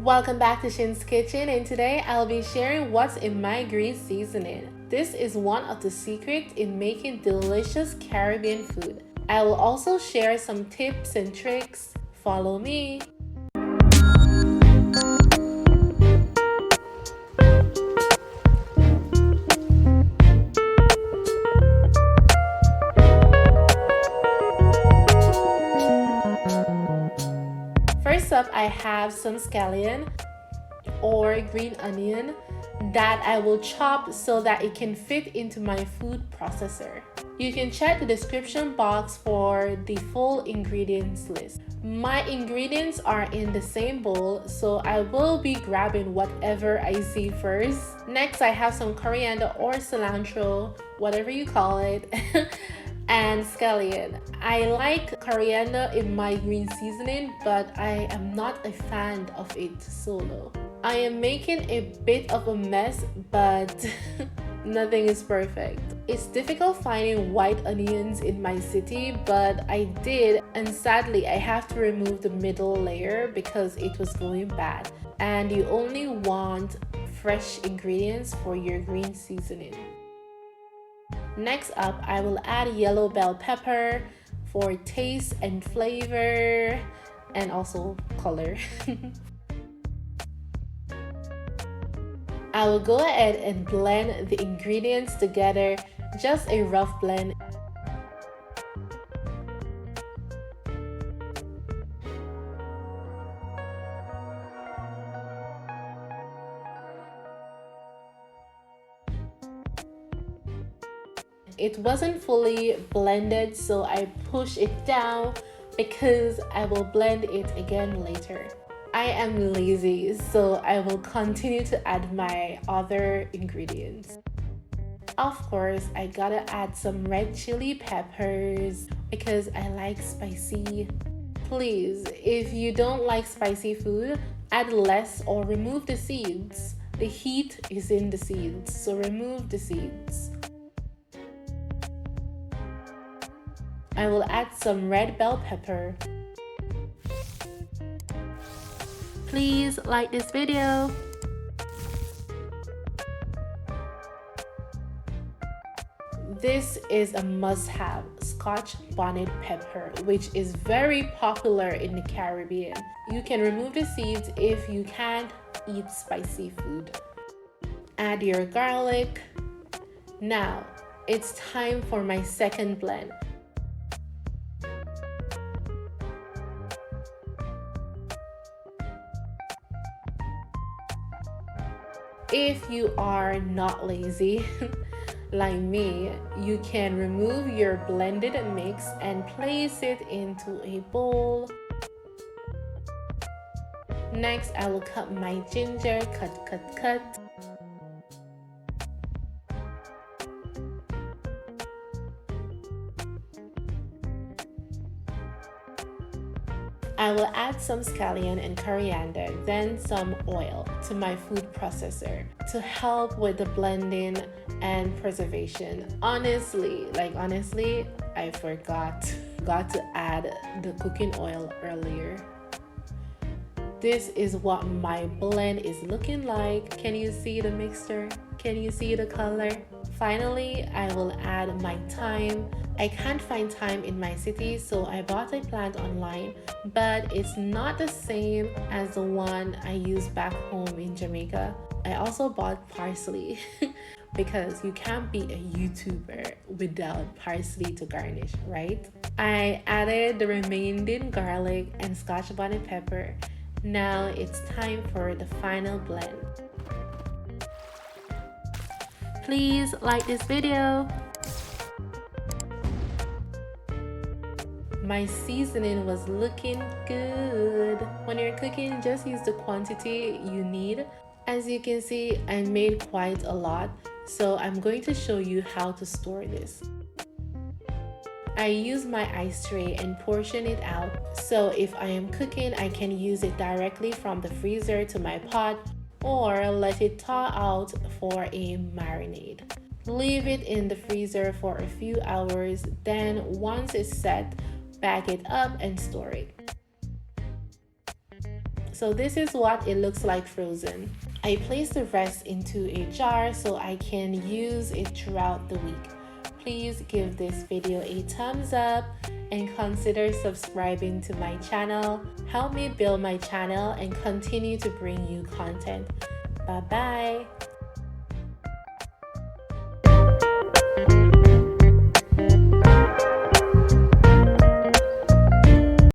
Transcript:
Welcome back to Shin's Kitchen, and today I'll be sharing what's in my green seasoning. This is one of the secrets in making delicious Caribbean food. I will also share some tips and tricks. Follow me. First up, I have some scallion or green onion that I will chop so that it can fit into my food processor. You can check the description box for the full ingredients list. My ingredients are in the same bowl, so I will be grabbing whatever I see first. Next, I have some coriander or cilantro, whatever you call it. And scallion. I like coriander in my green seasoning, but I am not a fan of it solo. I am making a bit of a mess, but nothing is perfect. It's difficult finding white onions in my city, but I did, and sadly I have to remove the middle layer because it was going bad. And you only want fresh ingredients for your green seasoning. Next up, I will add yellow bell pepper for taste and flavor and also color. I will go ahead and blend the ingredients together, just a rough blend. It wasn't fully blended, so I pushed it down because I will blend it again later. I am lazy, so I will continue to add my other ingredients. Of course, I gotta add some red chili peppers because I like spicy. Please, if you don't like spicy food, add less or remove the seeds. The heat is in the seeds, so remove the seeds. I will add some red bell pepper. Please like this video. This is a must-have, scotch bonnet pepper, which is very popular in the Caribbean. You can remove the seeds if you can't eat spicy food. Add your garlic. Now, it's time for my second blend. If you are not lazy, like me, you can remove your blended mix and place it into a bowl. Next, I will cut my ginger, cut. I will add some scallion and coriander, then some oil to my food processor to help with the blending and preservation. Honestly, I forgot to add the cooking oil earlier. This is what my blend is looking like. Can you see the mixture? Can you see the color? Finally, I will add my thyme. I can't find thyme in my city, so I bought a plant online, but it's not the same as the one I use back home in Jamaica. I also bought parsley because you can't be a YouTuber without parsley to garnish, right? I added the remaining garlic and scotch bonnet pepper. Now it's time for the final blend. Please like this video. My seasoning was looking good. When you're cooking, just use the quantity you need. As you can see, I made quite a lot, so I'm going to show you how to store this. I use my ice tray and portion it out, so if I am cooking, I can use it directly from the freezer to my pot or let it thaw out for a marinade. Leave it in the freezer for a few hours, then once it's set, bag it up and store it. So this is what it looks like frozen. I place the rest into a jar so I can use it throughout the week. Please give this video a thumbs up and consider subscribing to my channel. Help me build my channel and continue to bring you content. Bye bye.